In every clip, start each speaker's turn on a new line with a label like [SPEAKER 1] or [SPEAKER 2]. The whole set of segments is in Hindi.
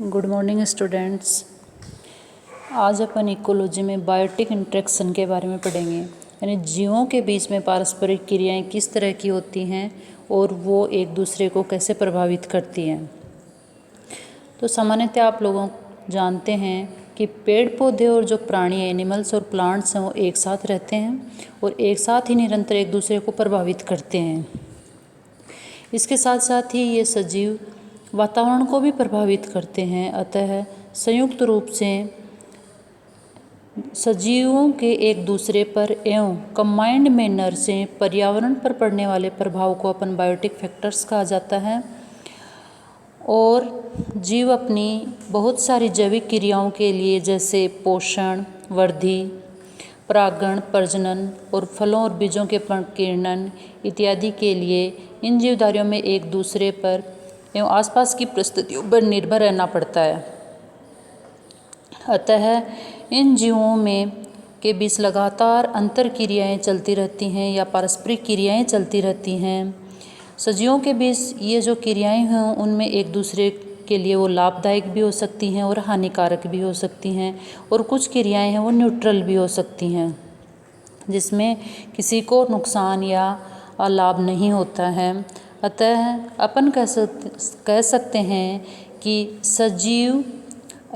[SPEAKER 1] Good morning students. आज अपन इकोलॉजी में बायोटिक इंटरेक्शन के बारे में पढ़ेंगे, यानी जीवों के बीच में पारस्परिक क्रियाएं किस तरह की होती हैं और वो एक दूसरे को कैसे प्रभावित करती हैं। तो सामान्यतः आप लोगों जानते हैं कि पेड़ पौधे और जो प्राणी एनिमल्स और प्लांट्स हैं वो एक साथ रहते हैं और एक साथ ही निरंतर एक दूसरे को प्रभावित करते हैं। इसके साथ साथ ही ये सजीव वातावरण को भी प्रभावित करते हैं। अतः संयुक्त रूप से सजीवों के एक दूसरे पर एवं कंबाइंड मैनर से पर्यावरण पर पड़ने वाले प्रभाव को अपन बायोटिक फैक्टर्स कहा जाता है। और जीव अपनी बहुत सारी जैविक क्रियाओं के लिए जैसे पोषण, वृद्धि, परागण, प्रजनन और फलों और बीजों के प्रकीर्णन इत्यादि के लिए इन जीवधारियों में एक दूसरे पर एवं आसपास की परिस्थितियों पर निर्भर रहना पड़ता है। अतः इन जीवों में के बीच लगातार अंतर क्रियाएँ चलती रहती हैं या पारस्परिक क्रियाएँ चलती रहती हैं। सजीवों के बीच ये जो क्रियाएँ हैं उनमें एक दूसरे के लिए वो लाभदायक भी हो सकती हैं और हानिकारक भी हो सकती हैं, और कुछ क्रियाएँ हैं वो न्यूट्रल भी हो सकती हैं जिसमें किसी को नुकसान या लाभ नहीं होता है। अतः अपन कह सकते हैं कि सजीव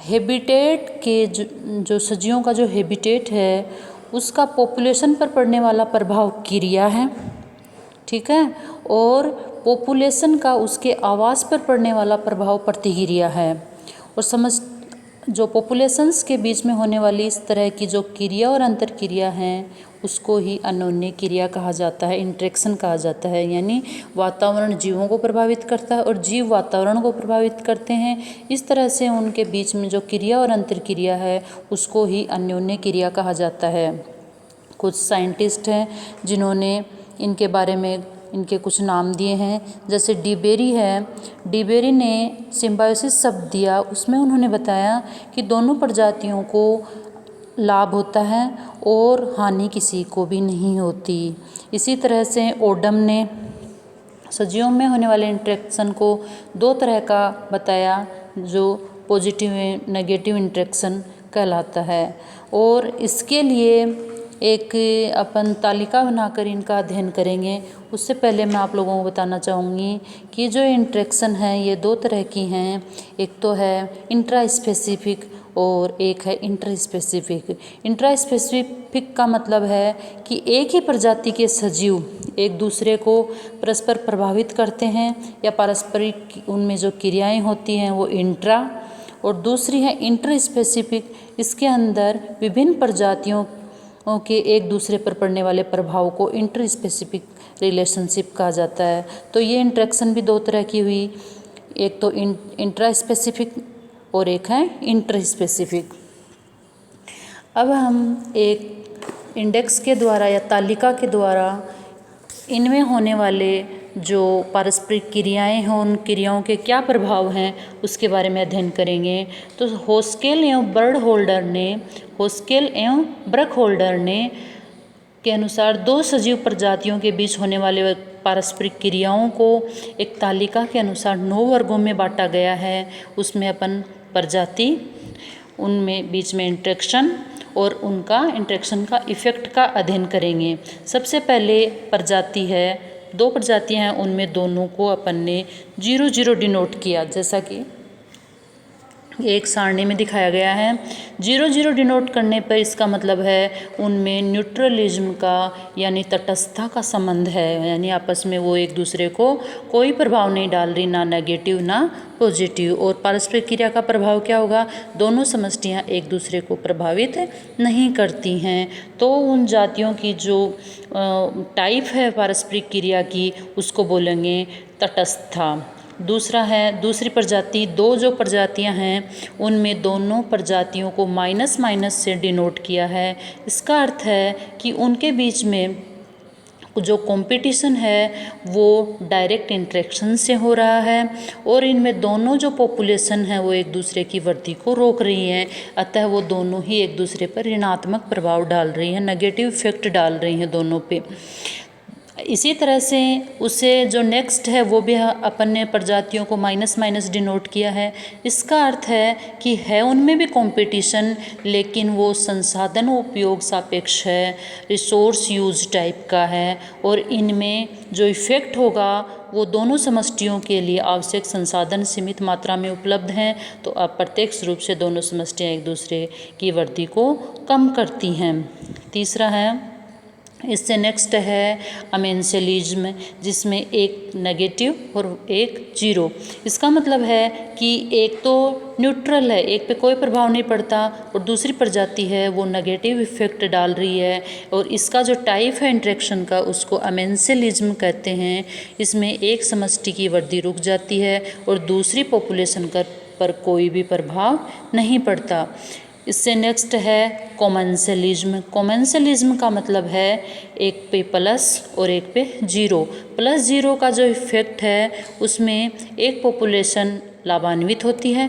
[SPEAKER 1] हैबिटेट के जो सजीवों का जो हैबिटेट है उसका पॉपुलेशन पर पड़ने वाला प्रभाव क्रिया है, ठीक है, और पॉपुलेशन का उसके आवास पर पड़ने वाला प्रभाव प्रतिक्रिया है। और जो पॉपुलेशंस के बीच में होने वाली इस तरह की जो क्रिया और अंतर क्रिया हैं उसको ही अन्योन्य क्रिया कहा जाता है, इंटरेक्शन कहा जाता है। यानी वातावरण जीवों को प्रभावित करता है और जीव वातावरण को प्रभावित करते हैं। इस तरह से उनके बीच में जो क्रिया और अंतर क्रिया है उसको ही अन्योन्य क्रिया कहा जाता है। कुछ साइंटिस्ट हैं जिन्होंने इनके बारे में इनके कुछ नाम दिए हैं, जैसे डीबेरी है। डीबेरी ने सिम्बायोसिस शब्द दिया, उसमें उन्होंने बताया कि दोनों प्रजातियों को लाभ होता है और हानि किसी को भी नहीं होती। इसी तरह से ओडम ने सजीवों में होने वाले इंटरेक्शन को दो तरह का बताया, जो पॉजिटिव नेगेटिव इंटरेक्शन कहलाता है। और इसके लिए एक अपन तालिका बनाकर इनका अध्ययन करेंगे। उससे पहले मैं आप लोगों को बताना चाहूँगी कि जो इंटरेक्शन है ये दो तरह की हैं। एक तो है इंट्रा स्पेसिफिक और एक है इंटर स्पेसिफिक। इंट्रा स्पेसिफिक का मतलब है कि एक ही प्रजाति के सजीव एक दूसरे को परस्पर प्रभावित करते हैं या पारस्परिक उनमें जो क्रियाएं होती हैं वो इंट्रा, और दूसरी है इंटर स्पेसिफिक। इसके अंदर विभिन्न प्रजातियों के एक दूसरे पर पड़ने वाले प्रभाव को इंटर स्पेसिफिक रिलेशनशिप कहा जाता है। तो ये इंटरेक्शन भी दो तरह की हुई, एक तो इंट्रा स्पेसिफिक और एक है इंटर स्पेसिफिक। अब हम एक इंडेक्स के द्वारा या तालिका के द्वारा इनमें होने वाले जो पारस्परिक क्रियाएं हैं उन क्रियाओं के क्या प्रभाव हैं उसके बारे में अध्ययन करेंगे। तो होस्केल एवं बर्कहोल्डर ने के अनुसार दो सजीव प्रजातियों के बीच होने वाले पारस्परिक क्रियाओं को एक तालिका के अनुसार 9 वर्गों में बांटा गया है। उसमें अपन प्रजाति, उनमें बीच में इंटरेक्शन और उनका इंटरेक्शन का इफ़ेक्ट का अध्ययन करेंगे। सबसे पहले प्रजाति है, दो प्रजातियां हैं, उनमें दोनों को अपन ने 0 डिनोट किया, जैसा कि एक सारणी में दिखाया गया है। 0 डिनोट करने पर इसका मतलब है उनमें न्यूट्रलिज्म का यानी तटस्थता का संबंध है, यानी आपस में वो एक दूसरे को कोई प्रभाव नहीं डाल रही, ना नेगेटिव ना पॉजिटिव। और पारस्परिक क्रिया का प्रभाव क्या होगा, दोनों समष्टियाँ एक दूसरे को प्रभावित नहीं करती हैं। तो उन जातियों की जो टाइप है पारस्परिक क्रिया की उसको बोलेंगे तटस्थता। दूसरा है दूसरी प्रजाति, दो जो प्रजातियां हैं उनमें दोनों प्रजातियों को माइनस से डिनोट किया है। इसका अर्थ है कि उनके बीच में जो कंपटीशन है वो डायरेक्ट इंटरेक्शन से हो रहा है और इनमें दोनों जो पॉपुलेशन है वो एक दूसरे की वृद्धि को रोक रही हैं। अतः वो दोनों ही एक दूसरे पर ऋणात्मक प्रभाव डाल रही हैं, नेगेटिव इफेक्ट डाल रही हैं दोनों पे। इसी तरह से उससे जो नेक्स्ट है वो भी अपन ने प्रजातियों को माइनस माइनस डिनोट किया है। इसका अर्थ है कि है उनमें भी कंपटीशन, लेकिन वो संसाधन उपयोग सापेक्ष है, रिसोर्स यूज टाइप का है, और इनमें जो इफ़ेक्ट होगा वो दोनों समष्टियों के लिए आवश्यक संसाधन सीमित मात्रा में उपलब्ध हैं, तो अप्रत्यक्ष रूप से दोनों समष्टियाँ एक दूसरे की वृद्धि को कम करती हैं। तीसरा है, इससे नेक्स्ट है अमेंसेलिज्म, जिसमें एक नेगेटिव और एक जीरो। इसका मतलब है कि एक तो न्यूट्रल है, एक पे कोई प्रभाव नहीं पड़ता, और दूसरी प्रजाति है वो नेगेटिव इफेक्ट डाल रही है, और इसका जो टाइप है इंटरेक्शन का उसको अमेंसेलिज्म कहते हैं। इसमें एक समष्टि की वृद्धि रुक जाती है और दूसरी पॉपुलेशन पर कोई भी प्रभाव नहीं पड़ता। इससे नेक्स्ट है कॉमेंसलिज्म। कॉमेंसलिज्म का मतलब है एक पे प्लस और एक पे जीरो। प्लस जीरो का जो इफेक्ट है उसमें एक पॉपुलेशन लाभान्वित होती है,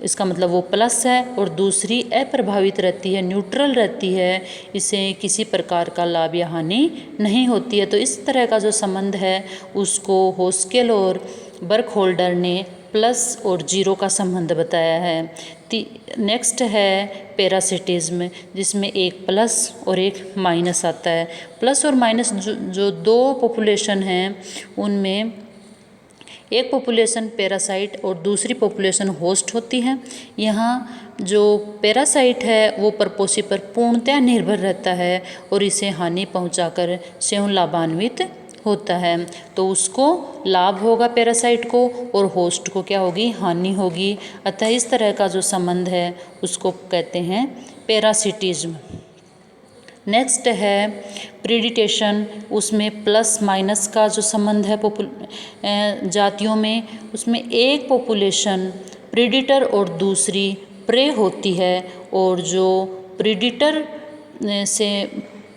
[SPEAKER 1] इसका मतलब वो प्लस है, और दूसरी अप्रभावित रहती है, न्यूट्रल रहती है, इसे किसी प्रकार का लाभ या हानि नहीं होती है। तो इस तरह का जो संबंध है उसको होस्केल और बर्कहोल्डर ने प्लस और जीरो का संबंध बताया है। नेक्स्ट है पैरासिटिज्म, जिसमें एक प्लस और एक माइनस आता है। प्लस और माइनस जो दो पॉपुलेशन हैं उनमें एक पॉपुलेशन पैरासाइट और दूसरी पॉपुलेशन होस्ट होती है। यहाँ जो पैरासाइट है वो परपोषी पर पूर्णतः निर्भर रहता है और इसे हानि पहुँचाकर स्वयं लाभान्वित होता है, तो उसको लाभ होगा पैरासाइट को, और होस्ट को क्या होगी, हानि होगी। अतः इस तरह का जो संबंध है उसको कहते हैं पैरासिटिज्म। नेक्स्ट है प्रीडिटेशन। उसमें प्लस माइनस का जो संबंध है जातियों में, उसमें एक पॉपुलेशन प्रीडिटर और दूसरी प्रे होती है, और जो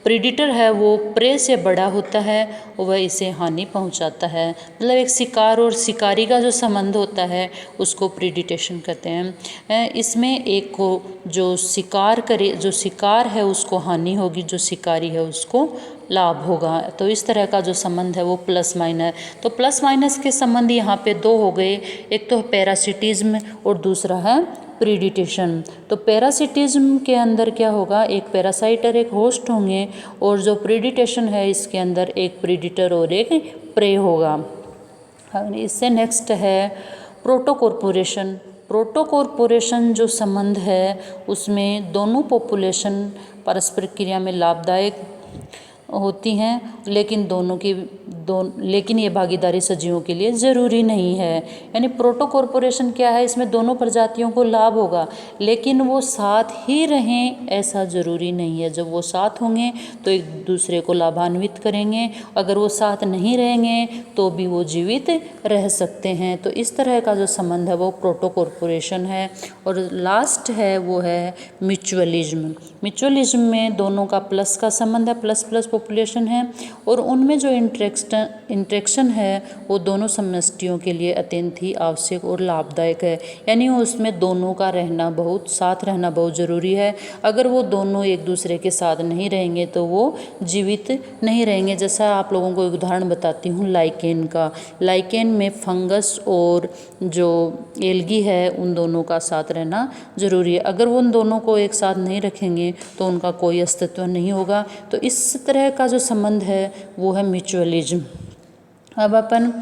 [SPEAKER 1] प्रीडिटर है वो प्रे से बड़ा होता है और वह इसे हानि पहुंचाता है। मतलब एक शिकार और शिकारी का जो संबंध होता है उसको प्रीडिटेशन कहते हैं। इसमें एक को जो शिकार है उसको हानि होगी, जो शिकारी है उसको लाभ होगा। तो इस तरह का जो संबंध है वो प्लस माइनस। तो प्लस माइनस के संबंध यहाँ पे दो हो गए, एक तो पैरासिटिज्म और दूसरा है प्रीडिटेशन। तो पैरासिटिज्म के अंदर क्या होगा, एक पैरासाइट और एक होस्ट होंगे, और जो प्रीडिटेशन है इसके अंदर एक प्रीडिटर और एक प्रे होगा। इससे नेक्स्ट है प्रोटोकॉर्पोरेशन। प्रोटोकॉर्पोरेशन जो संबंध है उसमें दोनों पॉपुलेशन पारस्परिक क्रिया में लाभदायक होती हैं, लेकिन ये भागीदारी सजीवों के लिए ज़रूरी नहीं है। यानी प्रोटोकॉर्पोरेशन क्या है, इसमें दोनों प्रजातियों को लाभ होगा, लेकिन वो साथ ही रहें ऐसा ज़रूरी नहीं है। जब वो साथ होंगे तो एक दूसरे को लाभान्वित करेंगे, अगर वो साथ नहीं रहेंगे तो भी वो जीवित रह सकते हैं। तो इस तरह का जो संबंध है वो प्रोटोकॉर्पोरेशन है। और लास्ट है वो है म्यूचुअलिज्म। म्यूचुअलिज्म में दोनों का प्लस का संबंध है, प्लस प्लस पॉपुलेशन है, और उनमें जो इंटरेक्शन है वो दोनों समष्टियों के लिए अत्यंत ही आवश्यक और लाभदायक है। यानी उसमें दोनों का साथ रहना बहुत ज़रूरी है। अगर वो दोनों एक दूसरे के साथ नहीं रहेंगे तो वो जीवित नहीं रहेंगे। जैसा आप लोगों को एक उदाहरण बताती हूँ लाइकेन का। लाइकेन में फंगस और जो एल्गी है उन दोनों का साथ रहना ज़रूरी है। अगर वो उन दोनों को एक साथ नहीं रखेंगे तो उनका कोई अस्तित्व नहीं होगा। तो इस तरह का जो संबंध है वो है म्यूचुअलिज्म। अब अपन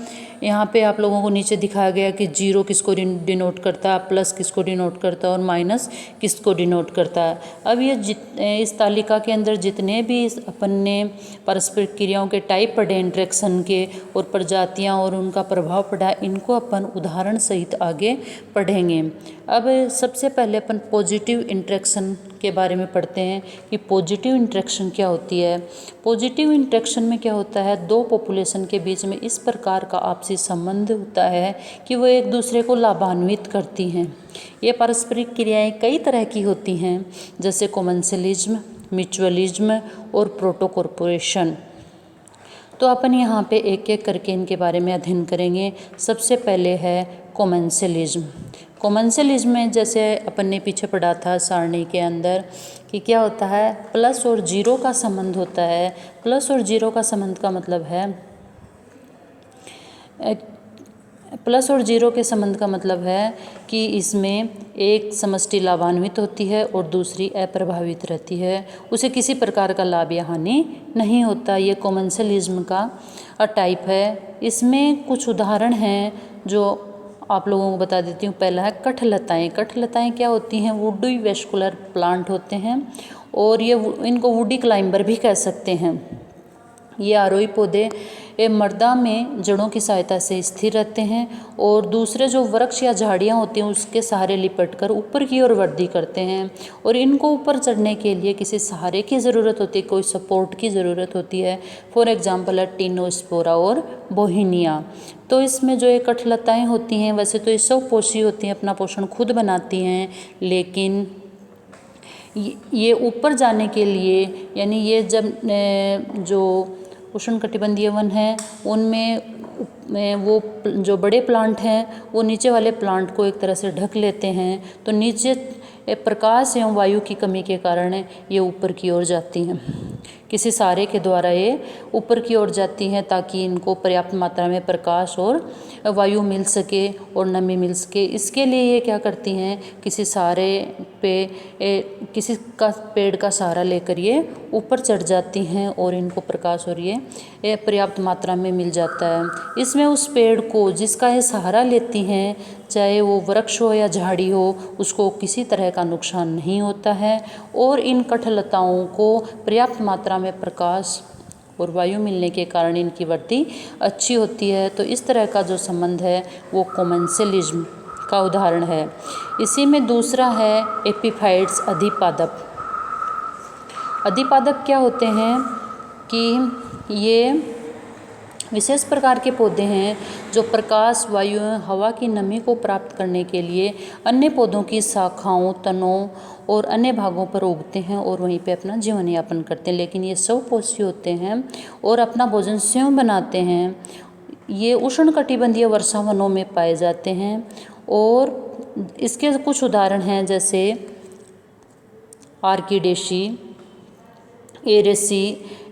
[SPEAKER 1] यहाँ पे आप लोगों को नीचे दिखाया गया कि जीरो किसको डिनोट करता है, प्लस किसको डिनोट करता है और माइनस किसको डिनोट करता है। अब ये इस तालिका के अंदर जितने भी अपन ने पारस्परिक क्रियाओं के टाइप पढ़े, इंटरेक्शन के और प्रजातियाँ और उनका प्रभाव पढ़ा, इनको अपन उदाहरण सहित आगे पढ़ेंगे। अब सबसे पहले अपन पॉजिटिव इंटरेक्शन के बारे में पढ़ते हैं कि पॉजिटिव इंटरेक्शन क्या होती है। पॉजिटिव इंटरेक्शन में क्या होता है, दो पॉपुलेशन के बीच में इस प्रकार का आपसी संबंध होता है कि वो एक दूसरे को लाभान्वित करती हैं। ये पारस्परिक क्रियाएं कई तरह की होती हैं, जैसे कॉमेंसलिज्म, म्यूचुअलिज्म और प्रोटोकॉर्पोरेशन। तो अपन यहाँ पे एक एक करके इनके बारे में अध्ययन करेंगे। सबसे पहले है कोमेंसलिज्म। कोमेंसलिज्म में जैसे अपन ने पीछे पढ़ा था सारणी के अंदर कि क्या होता है, प्लस और जीरो का संबंध होता है। प्लस और जीरो का संबंध का मतलब है, प्लस और जीरो के संबंध का मतलब है कि इसमें एक समष्टि लाभान्वित होती है और दूसरी अप्रभावित रहती है, उसे किसी प्रकार का लाभ या हानि नहीं होता। ये कोमेंसलिज्म का टाइप है। इसमें कुछ उदाहरण हैं जो आप लोगों को बता देती हूँ। पहला है कठलताएँ। कठलताएँ क्या होती हैं, वुडी वेस्कुलर प्लांट होते हैं और ये इनको वुडी क्लाइंबर भी कह सकते हैं। ये आरोही पौधे मर्दा में जड़ों की सहायता से स्थिर रहते हैं और दूसरे जो वृक्ष या झाड़ियाँ होती हैं उसके सहारे लिपट कर ऊपर की ओर वृद्धि करते हैं। और इनको ऊपर चढ़ने के लिए किसी सहारे की ज़रूरत होती है, कोई सपोर्ट की ज़रूरत होती है। फॉर एग्जाम्पल है टिनोस्पोरा और बोहिनिया। तो इसमें जो ये कठलताएँ होती हैं वैसे तो ये स्वपोषी होती हैं, अपना पोषण खुद बनाती हैं, लेकिन ये ऊपर जाने के लिए, यानी ये जब जो उष्णकटिबंधीय वन है उनमें वो जो बड़े प्लांट हैं वो नीचे वाले प्लांट को एक तरह से ढक लेते हैं, तो नीचे प्रकाश एवं वायु की कमी के कारण ये ऊपर की ओर जाती हैं। किसी सहारे के द्वारा ये ऊपर की ओर जाती हैं ताकि इनको पर्याप्त मात्रा में प्रकाश और वायु मिल सके और नमी मिल सके। इसके लिए ये क्या करती हैं, किसी सहारे पे किसी का पेड़ का सहारा लेकर ये ऊपर चढ़ जाती हैं और इनको प्रकाश और ये पर्याप्त मात्रा में मिल जाता है। इसमें उस पेड़ को जिसका ये सहारा लेती हैं, चाहे वो वृक्ष हो या झाड़ी हो, उसको किसी तरह का नुकसान नहीं होता है और इन कठलताओं को पर्याप्त मात्रा में प्रकाश और वायु मिलने के कारण इनकी वृद्धि अच्छी होती है। तो इस तरह का जो संबंध है वो कोमेंसलिज्म का उदाहरण है। इसी में दूसरा है एपिफाइट्स, अधिपादप। अधिपादप क्या होते हैं कि ये विशेष प्रकार के पौधे हैं जो प्रकाश, वायु, हवा की नमी को प्राप्त करने के लिए अन्य पौधों की शाखाओं, तनों और अन्य भागों पर उगते हैं और वहीं पे अपना जीवन यापन करते हैं। लेकिन ये स्वपोषी होते हैं और अपना भोजन स्वयं बनाते हैं। ये उष्णकटिबंधीय वर्षावनों में पाए जाते हैं और इसके कुछ उदाहरण हैं जैसे आर्किडेसी, एरेसी,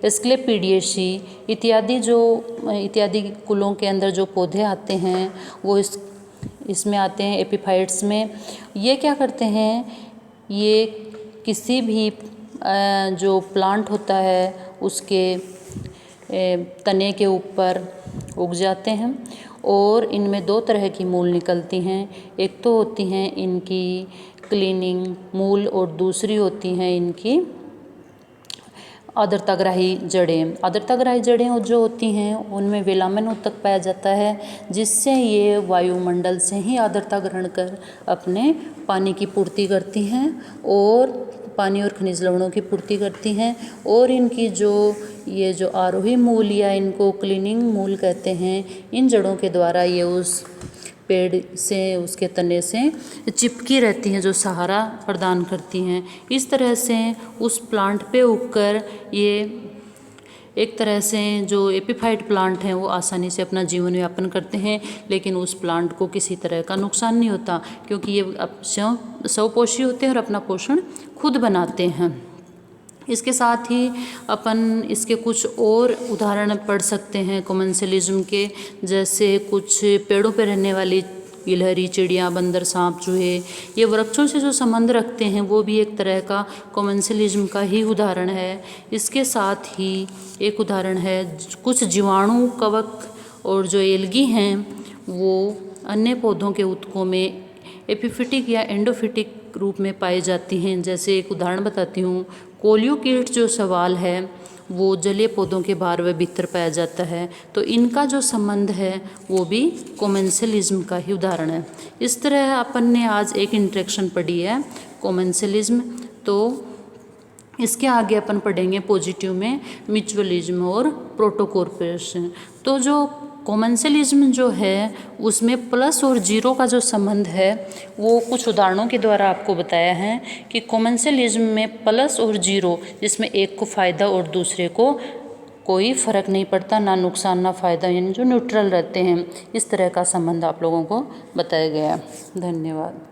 [SPEAKER 1] एस्क्लेपिडिएसी इत्यादि कुलों के अंदर जो पौधे आते हैं वो इसमें आते हैं एपिफाइट्स में। ये क्या करते हैं, ये किसी भी जो प्लांट होता है उसके तने के ऊपर उग जाते हैं और इनमें दो तरह की मूल निकलती हैं। एक तो होती हैं इनकी क्लीनिंग मूल और दूसरी होती हैं इनकी आर्द्रताग्राही जड़ें। आर्द्रताग्राही जड़ें जो होती हैं उनमें वेलामेन ऊतक पाया जाता है, जिससे ये वायुमंडल से ही आर्द्रता ग्रहण कर अपने पानी की पूर्ति करती हैं और पानी और खनिज लवणों की पूर्ति करती हैं। और इनकी ये जो आरोही मूल या इनको क्लीनिंग मूल कहते हैं, इन जड़ों के द्वारा ये उस पेड़ से, उसके तने से चिपकी रहती हैं, जो सहारा प्रदान करती हैं। इस तरह से उस प्लांट पे उगकर ये एक तरह से जो एपिफाइट प्लांट हैं वो आसानी से अपना जीवन यापन करते हैं, लेकिन उस प्लांट को किसी तरह का नुकसान नहीं होता क्योंकि ये स्वपोषी होते हैं और अपना पोषण खुद बनाते हैं। इसके साथ ही अपन इसके कुछ और उदाहरण पढ़ सकते हैं कोमेंसलिज्म के, जैसे कुछ पेड़ों पर रहने वाली गिलहरी, चिड़िया, बंदर, सांप, चूहे, ये वृक्षों से जो संबंध रखते हैं वो भी एक तरह का कोमेंसलिज्म का ही उदाहरण है। इसके साथ ही एक उदाहरण है कुछ जीवाणु, कवक और जो एल्गी हैं वो अन्य पौधों के ऊतकों में एपिफिटिक या एंडोफिटिक रूप में पाई जाती हैं। जैसे एक उदाहरण बताती हूँ, कोलियोकीट जो सवाल है वो जलीय पौधों के बाहर व भीतर पाया जाता है, तो इनका जो संबंध है वो भी कोमेंसलिज्म का ही उदाहरण है। इस तरह अपन ने आज एक इंट्रैक्शन पढ़ी है कोमेंसलिज्म। तो इसके आगे अपन पढ़ेंगे पॉजिटिव में म्यूचुअलिज्म और प्रोटोकॉर्पोरेशन। तो जो कोमेंसलिज्म जो है उसमें प्लस और जीरो का जो संबंध है वो कुछ उदाहरणों के द्वारा आपको बताया है कि कोमेंसलिज्म में प्लस और जीरो, जिसमें एक को फ़ायदा और दूसरे को कोई फ़र्क नहीं पड़ता, ना नुकसान ना फ़ायदा, यानी जो न्यूट्रल रहते हैं। इस तरह का संबंध आप लोगों को बताया गया। धन्यवाद।